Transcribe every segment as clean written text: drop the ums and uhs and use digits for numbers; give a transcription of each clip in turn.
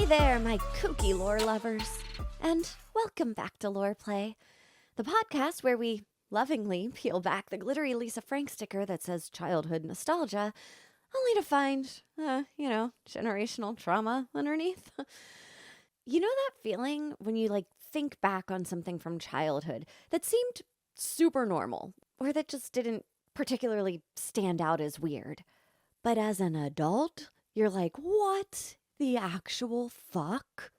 there, my kooky lore lovers, and welcome back to Loreplay, the podcast where we lovingly peel back the glittery Lisa Frank sticker that says childhood nostalgia, only to find, generational trauma underneath. You know that feeling when you think back on something from childhood that seemed super normal, or that just didn't particularly stand out as weird, but as an adult, you're like, what the actual fuck?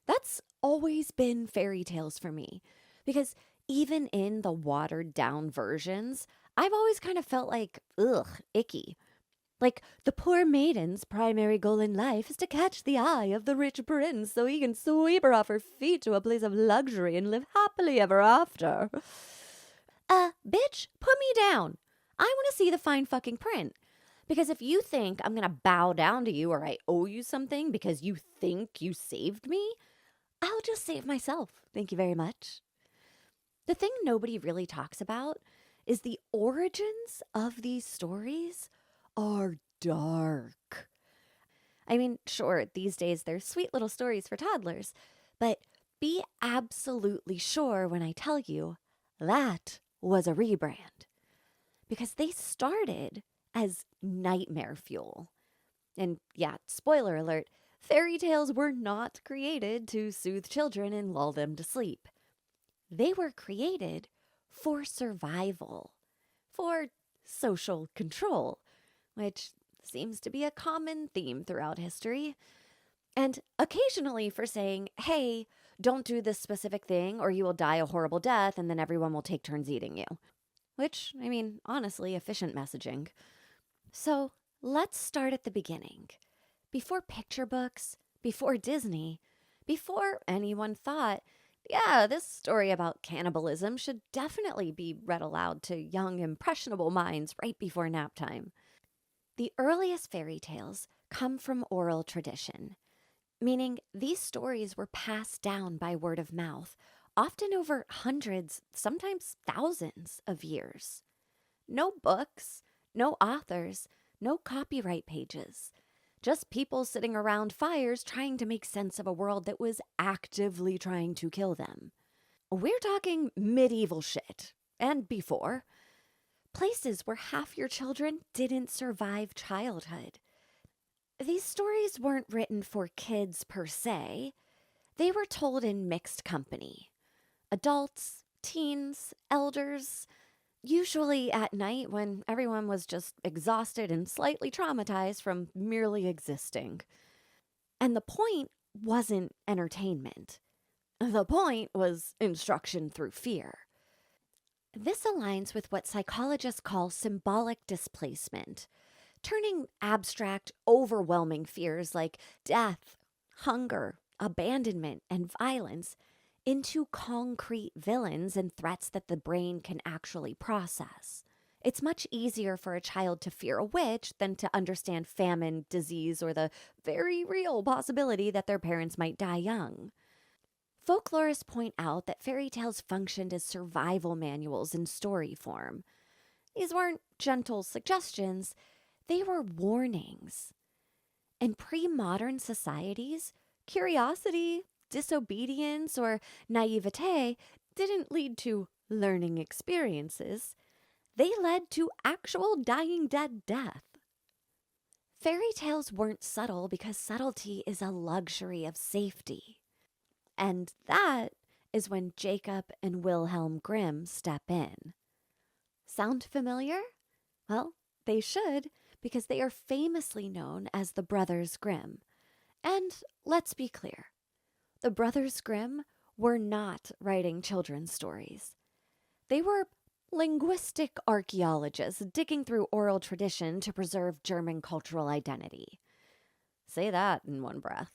That's always been fairy tales for me, because even in the watered down versions, I've always kind of felt like, ugh, icky. Like, the poor maiden's primary goal in life is to catch the eye of the rich prince so he can sweep her off her feet to a place of luxury and live happily ever after. Bitch, put me down. I want to see the fine fucking print. Because if you think I'm going to bow down to you or I owe you something because you think you saved me, I'll just save myself. Thank you very much. The thing nobody really talks about is the origins of these stories are dark. I mean, sure, these days they're sweet little stories for toddlers, but be absolutely sure when I tell you that was a rebrand. Because they started as nightmare fuel. And yeah, spoiler alert, fairy tales were not created to soothe children and lull them to sleep. They were created for survival, for social control, which seems to be a common theme throughout history, and occasionally for saying, hey, don't do this specific thing or you will die a horrible death and then everyone will take turns eating you. Which, I mean, honestly, efficient messaging. So let's start at the beginning. Before picture books, before Disney, before anyone thought, yeah, this story about cannibalism should definitely be read aloud to young, impressionable minds right before nap time. The earliest fairy tales come from oral tradition, meaning these stories were passed down by word of mouth, often over hundreds, sometimes thousands of years. No books, no authors, no copyright pages. Just people sitting around fires trying to make sense of a world that was actively trying to kill them. We're talking medieval shit, and before. Places where half your children didn't survive childhood. These stories weren't written for kids per se. They were told in mixed company. Adults, teens, elders, usually at night when everyone was just exhausted and slightly traumatized from merely existing. And the point wasn't entertainment. The point was instruction through fear. This aligns with what psychologists call symbolic displacement, turning abstract, overwhelming fears like death, hunger, abandonment, and violence into concrete villains and threats that the brain can actually process. It's much easier for a child to fear a witch than to understand famine, disease, or the very real possibility that their parents might die young. Folklorists point out that fairy tales functioned as survival manuals in story form. These weren't gentle suggestions, they were warnings. In pre-modern societies, curiosity, disobedience, or naivete didn't lead to learning experiences. They led to actual dying dead death. Fairy tales weren't subtle because subtlety is a luxury of safety. And that is when Jacob and Wilhelm Grimm step in. Sound familiar? Well, they should, because they are famously known as the Brothers Grimm. And let's be clear, the Brothers Grimm were not writing children's stories. They were linguistic archaeologists digging through oral tradition to preserve German cultural identity. Say that in one breath.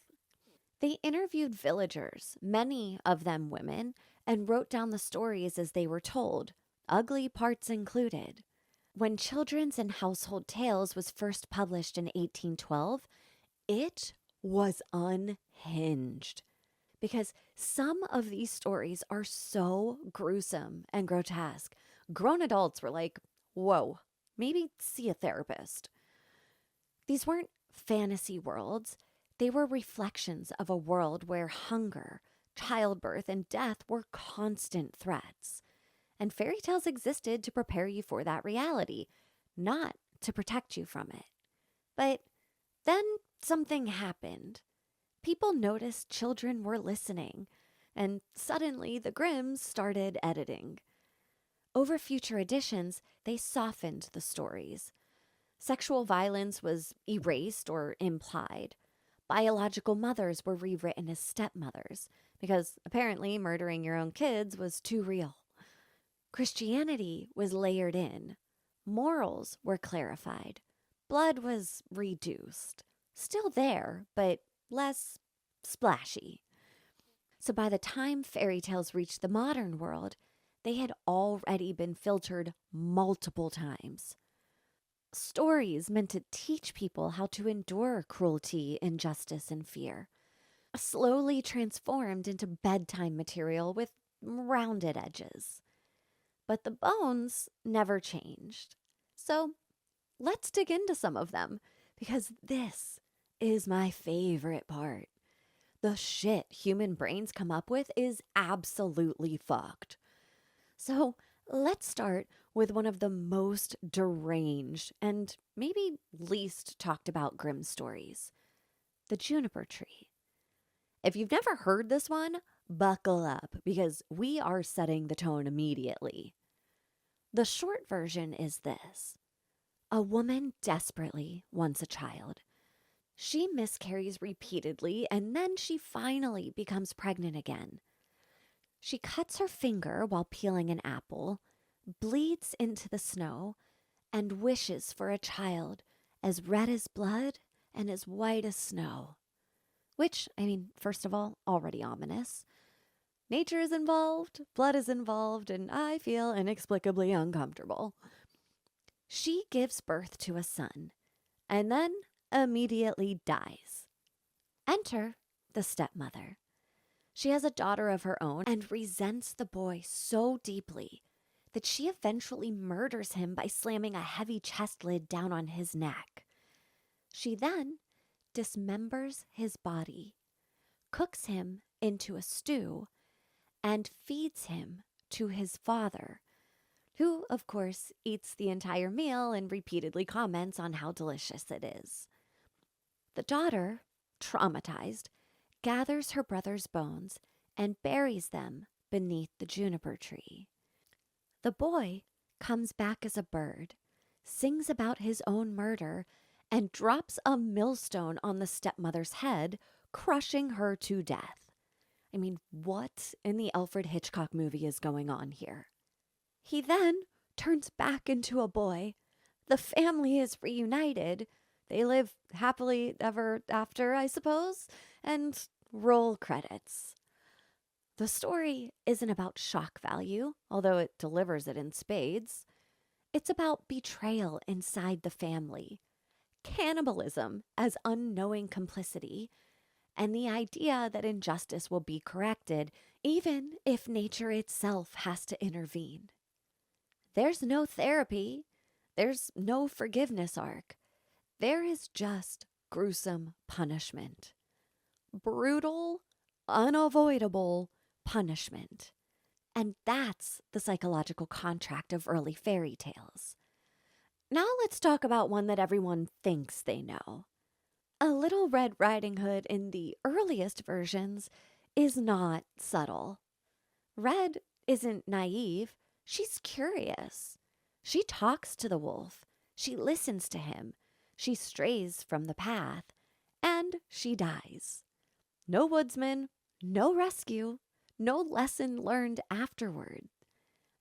They interviewed villagers, many of them women, and wrote down the stories as they were told, ugly parts included. When Children's and Household Tales was first published in 1812, it was unhinged. Because some of these stories are so gruesome and grotesque, grown adults were like, whoa, maybe see a therapist. These weren't fantasy worlds. They were reflections of a world where hunger, childbirth, and death were constant threats. And fairy tales existed to prepare you for that reality, not to protect you from it. But then something happened. People noticed children were listening, and suddenly the Grimms started editing. Over future editions, they softened the stories. Sexual violence was erased or implied. Biological mothers were rewritten as stepmothers, because apparently murdering your own kids was too real. Christianity was layered in. Morals were clarified. Blood was reduced. Still there, but less splashy. So by the time fairy tales reached the modern world, they had already been filtered multiple times. Stories meant to teach people how to endure cruelty, injustice, and fear. Slowly transformed into bedtime material with rounded edges. But the bones never changed. So let's dig into some of them, because this is my favorite part. The shit human brains come up with is absolutely fucked. So let's start with one of the most deranged and maybe least talked about Grimm stories, the Juniper Tree. If you've never heard this one, buckle up, because we are setting the tone immediately. The short version is this. A woman desperately wants a child. She miscarries repeatedly, and then she finally becomes pregnant again. She cuts her finger while peeling an apple, bleeds into the snow, and wishes for a child as red as blood and as white as snow. Which, first of all, already ominous. Nature is involved, blood is involved, and I feel inexplicably uncomfortable. She gives birth to a son, and then immediately dies. Enter the stepmother. She has a daughter of her own and resents the boy so deeply that she eventually murders him by slamming a heavy chest lid down on his neck. She then dismembers his body, cooks him into a stew, and feeds him to his father, who, of course, eats the entire meal and repeatedly comments on how delicious it is. The daughter, traumatized, gathers her brother's bones and buries them beneath the juniper tree. The boy comes back as a bird, sings about his own murder, and drops a millstone on the stepmother's head, crushing her to death. What in the Alfred Hitchcock movie is going on here? He then turns back into a boy. The family is reunited. They live happily ever after, I suppose, and roll credits. The story isn't about shock value, although it delivers it in spades. It's about betrayal inside the family, cannibalism as unknowing complicity, and the idea that injustice will be corrected even if nature itself has to intervene. There's no therapy. There's no forgiveness arc. There is just gruesome punishment. Brutal, unavoidable punishment. And that's the psychological contract of early fairy tales. Now let's talk about one that everyone thinks they know. A Little Red Riding Hood in the earliest versions is not subtle. Red isn't naive. She's curious. She talks to the wolf. She listens to him. She strays from the path. And she dies. No woodsman, no rescue, no lesson learned afterward.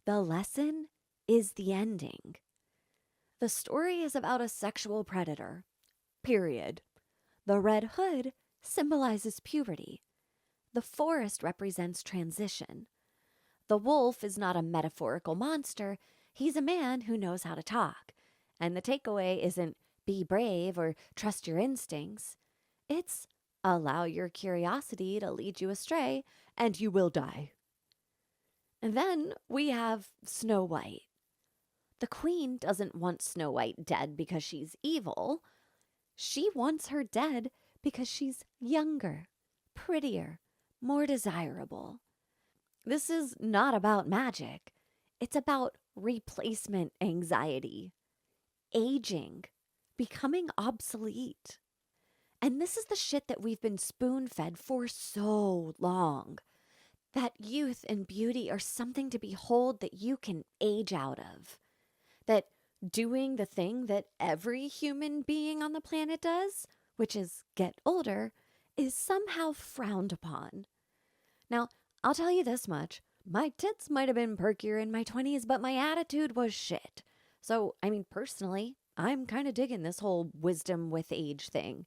The lesson is the ending. The story is about a sexual predator. Period. The red hood symbolizes puberty. The forest represents transition. The wolf is not a metaphorical monster. He's a man who knows how to talk. And the takeaway isn't be brave or trust your instincts. It's allow your curiosity to lead you astray and you will die. And then we have Snow White. The queen doesn't want Snow White dead because she's evil. She wants her dead because she's younger, prettier, more desirable. This is not about magic. It's about replacement anxiety, aging, becoming obsolete. And this is the shit that we've been spoon-fed for so long. That youth and beauty are something to behold that you can age out of. That doing the thing that every human being on the planet does, which is get older, is somehow frowned upon. Now, I'll tell you this much. My tits might have been perkier in my 20s, but my attitude was shit. So, personally, I'm kind of digging this whole wisdom with age thing,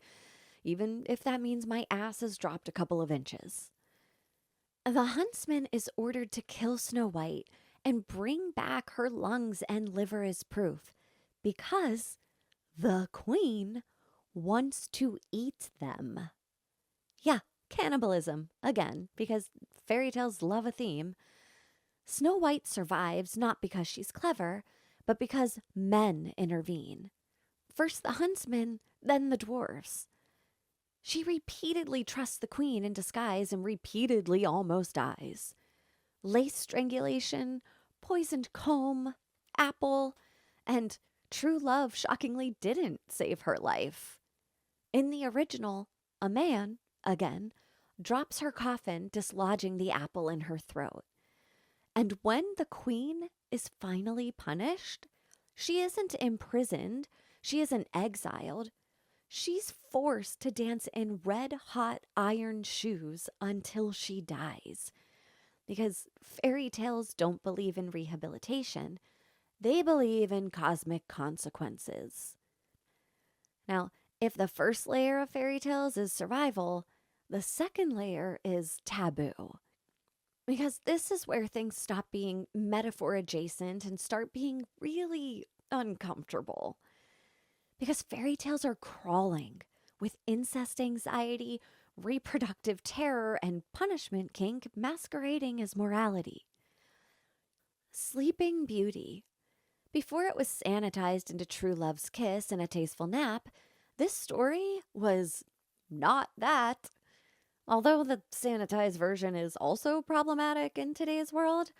even if that means my ass has dropped a couple of inches. The huntsman is ordered to kill Snow White and bring back her lungs and liver as proof, because the queen wants to eat them. Yeah, cannibalism, again, because fairy tales love a theme. Snow White survives not because she's clever, but because men intervene. First the huntsman, then the dwarves. She repeatedly trusts the queen in disguise and repeatedly almost dies. Lace strangulation, poisoned comb, apple, and true love shockingly didn't save her life. In the original, a man, again, drops her coffin, dislodging the apple in her throat. And when the queen is finally punished, she isn't imprisoned, she isn't exiled. She's forced to dance in red-hot iron shoes until she dies. Because fairy tales don't believe in rehabilitation. They believe in cosmic consequences. Now, if the first layer of fairy tales is survival, the second layer is taboo. Because this is where things stop being metaphor adjacent and start being really uncomfortable. Because fairy tales are crawling with incest anxiety, reproductive terror, and punishment kink masquerading as morality. Sleeping Beauty. Before it was sanitized into true love's kiss and a tasteful nap, this story was not that. Although the sanitized version is also problematic in today's world.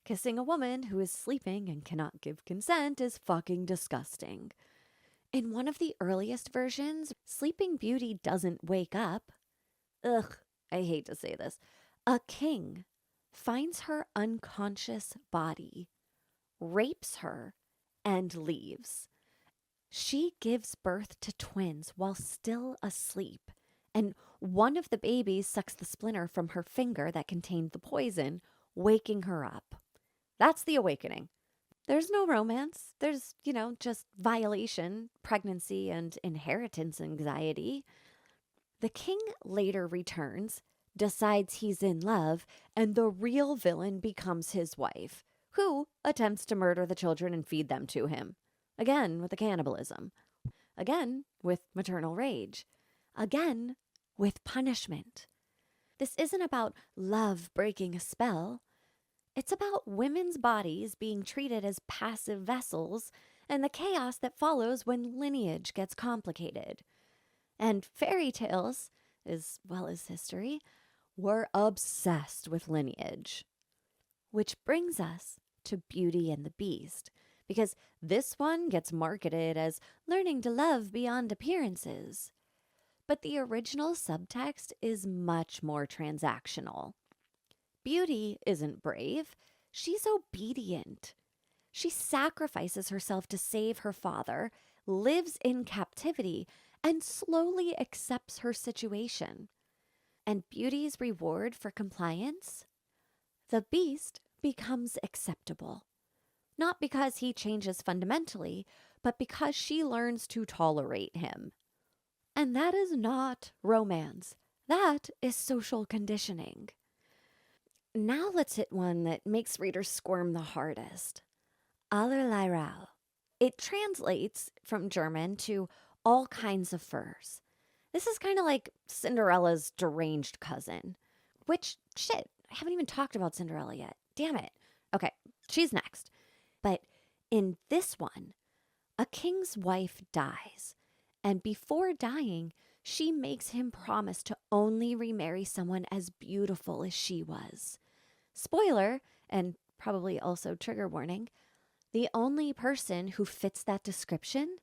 Kissing a woman who is sleeping and cannot give consent is fucking disgusting. In one of the earliest versions, Sleeping Beauty doesn't wake up. Ugh, I hate to say this. A king finds her unconscious body, rapes her, and leaves. She gives birth to twins while still asleep, and one of the babies sucks the splinter from her finger that contained the poison, waking her up. That's the awakening. There's no romance. There's, just violation, pregnancy, and inheritance anxiety. The king later returns, decides he's in love, and the real villain becomes his wife, who attempts to murder the children and feed them to him. Again with the cannibalism. Again with maternal rage. Again with punishment. This isn't about love breaking a spell. It's about women's bodies being treated as passive vessels and the chaos that follows when lineage gets complicated. And fairy tales, as well as history, were obsessed with lineage. Which brings us to Beauty and the Beast, because this one gets marketed as learning to love beyond appearances. But the original subtext is much more transactional. Beauty isn't brave. She's obedient. She sacrifices herself to save her father, lives in captivity, and slowly accepts her situation. And Beauty's reward for compliance? The Beast becomes acceptable. Not because he changes fundamentally, but because she learns to tolerate him. And that is not romance. That is social conditioning. Now let's hit one that makes readers squirm the hardest. Allerleirauh. It translates from German to all kinds of furs. This is kind of like Cinderella's deranged cousin. Which, shit, I haven't even talked about Cinderella yet. Damn it. Okay, she's next. But in this one, a king's wife dies. And before dying, she makes him promise to only remarry someone as beautiful as she was. Spoiler, and probably also trigger warning, the only person who fits that description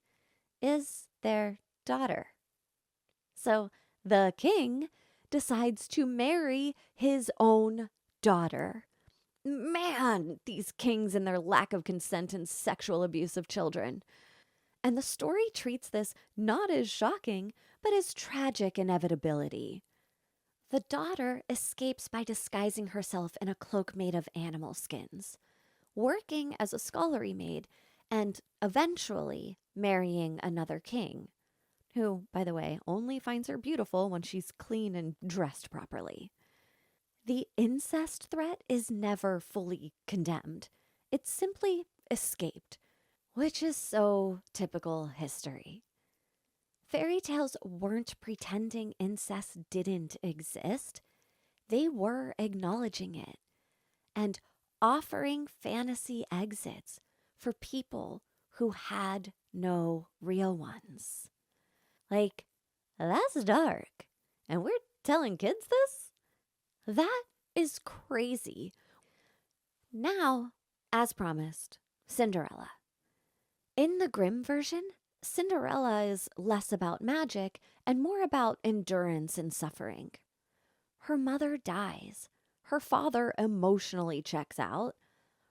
is their daughter. So the king decides to marry his own daughter. Man, these kings and their lack of consent and sexual abuse of children. And the story treats this not as shocking, but as tragic inevitability. The daughter escapes by disguising herself in a cloak made of animal skins, working as a scullery maid, and eventually marrying another king, who, by the way, only finds her beautiful when she's clean and dressed properly. The incest threat is never fully condemned. It's simply escaped, which is so typical history. Fairy tales weren't pretending incest didn't exist. They were acknowledging it and offering fantasy exits for people who had no real ones. Like, that's dark. And we're telling kids this? That is crazy. Now, as promised, Cinderella. In the Grimm version, Cinderella is less about magic and more about endurance and suffering. Her mother dies. Her father emotionally checks out.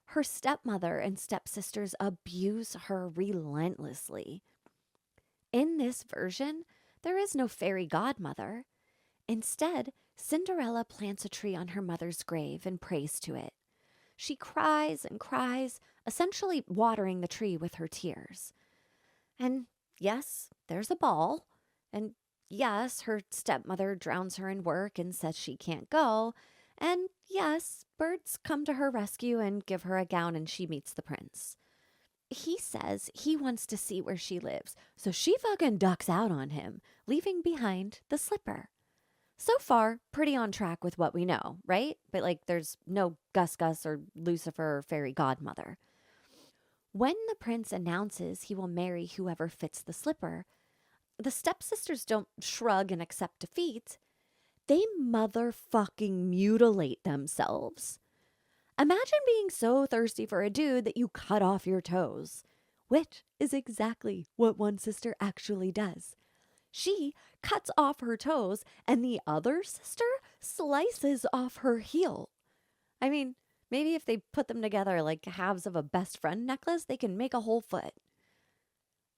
Her stepmother and stepsisters abuse her relentlessly. In this version, there is no fairy godmother. Instead, Cinderella plants a tree on her mother's grave and prays to it. She cries and cries, essentially watering the tree with her tears. And yes, there's a ball. And yes, her stepmother drowns her in work and says she can't go. And yes, birds come to her rescue and give her a gown and she meets the prince. He says he wants to see where she lives, so she fucking ducks out on him, leaving behind the slipper. So far, pretty on track with what we know, right? But there's no Gus Gus or Lucifer or fairy godmother. When the prince announces he will marry whoever fits the slipper, the stepsisters don't shrug and accept defeat. They motherfucking mutilate themselves. Imagine being so thirsty for a dude that you cut off your toes, which is exactly what one sister actually does. She cuts off her toes, and the other sister slices off her heel. I mean, maybe if they put them together like halves of a best friend necklace, they can make a whole foot.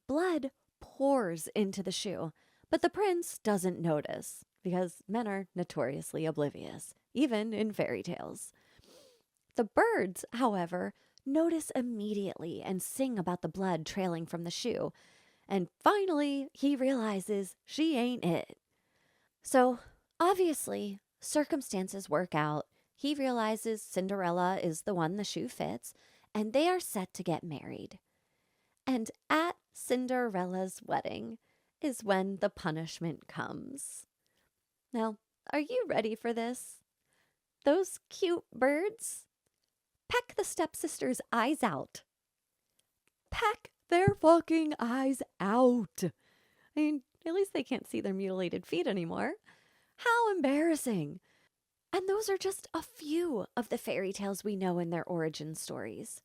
Blood pours into the shoe, but the prince doesn't notice because men are notoriously oblivious, even in fairy tales. The birds, however, notice immediately and sing about the blood trailing from the shoe. And finally, he realizes she ain't it. So, obviously, circumstances work out. He realizes Cinderella is the one the shoe fits, and they are set to get married. And at Cinderella's wedding is when the punishment comes. Now, are you ready for this? Those cute birds peck the stepsisters' eyes out. Peck their fucking eyes out. I mean, at least they can't see their mutilated feet anymore. How embarrassing. And those are just a few of the fairy tales we know in their origin stories.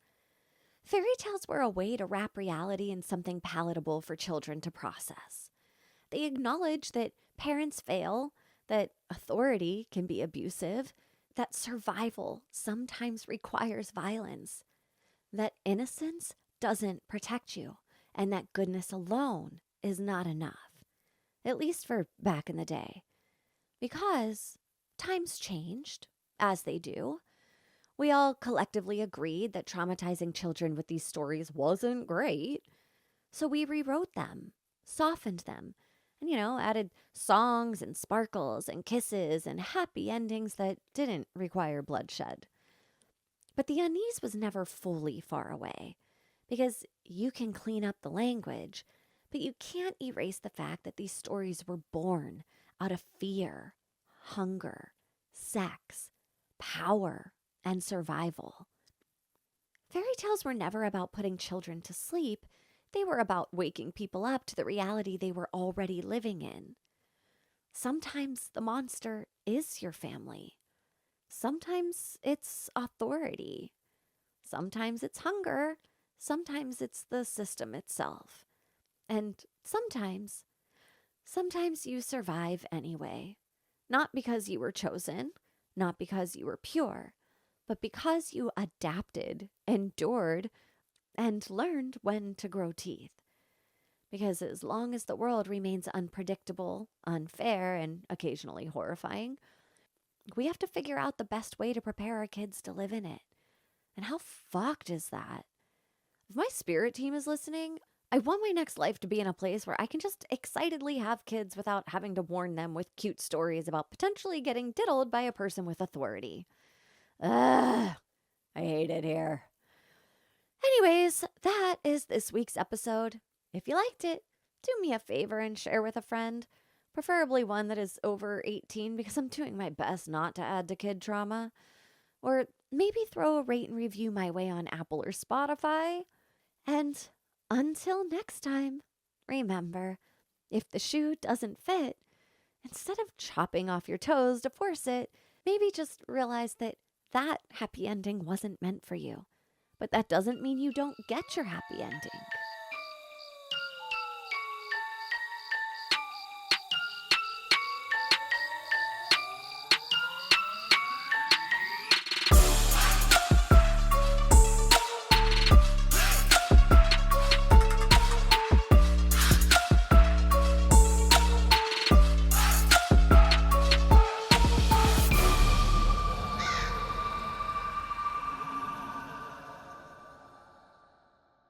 Fairy tales were a way to wrap reality in something palatable for children to process. They acknowledge that parents fail, that authority can be abusive, that survival sometimes requires violence, that innocence doesn't protect you, and that goodness alone is not enough, at least for back in the day. Because times changed, as they do. We all collectively agreed that traumatizing children with these stories wasn't great, so we rewrote them, softened them, and, added songs and sparkles and kisses and happy endings that didn't require bloodshed. But the unease was never fully far away, because you can clean up the language, but you can't erase the fact that these stories were born out of fear, hunger, sex, power, and survival. Fairy tales were never about putting children to sleep. They were about waking people up to the reality they were already living in. Sometimes the monster is your family. Sometimes it's authority. Sometimes it's hunger. Sometimes it's the system itself. And sometimes you survive anyway. Not because you were chosen, not because you were pure, but because you adapted, endured, and learned when to grow teeth. Because as long as the world remains unpredictable, unfair, and occasionally horrifying, we have to figure out the best way to prepare our kids to live in it. And how fucked is that? If my spirit team is listening, I want my next life to be in a place where I can just excitedly have kids without having to warn them with cute stories about potentially getting diddled by a person with authority. Ugh, I hate it here. Anyways, that is this week's episode. If you liked it, do me a favor and share with a friend, preferably one that is over 18 because I'm doing my best not to add to kid trauma. Or maybe throw a rate and review my way on Apple or Spotify. And until next time, remember, if the shoe doesn't fit, instead of chopping off your toes to force it, maybe just realize that happy ending wasn't meant for you. But that doesn't mean you don't get your happy ending.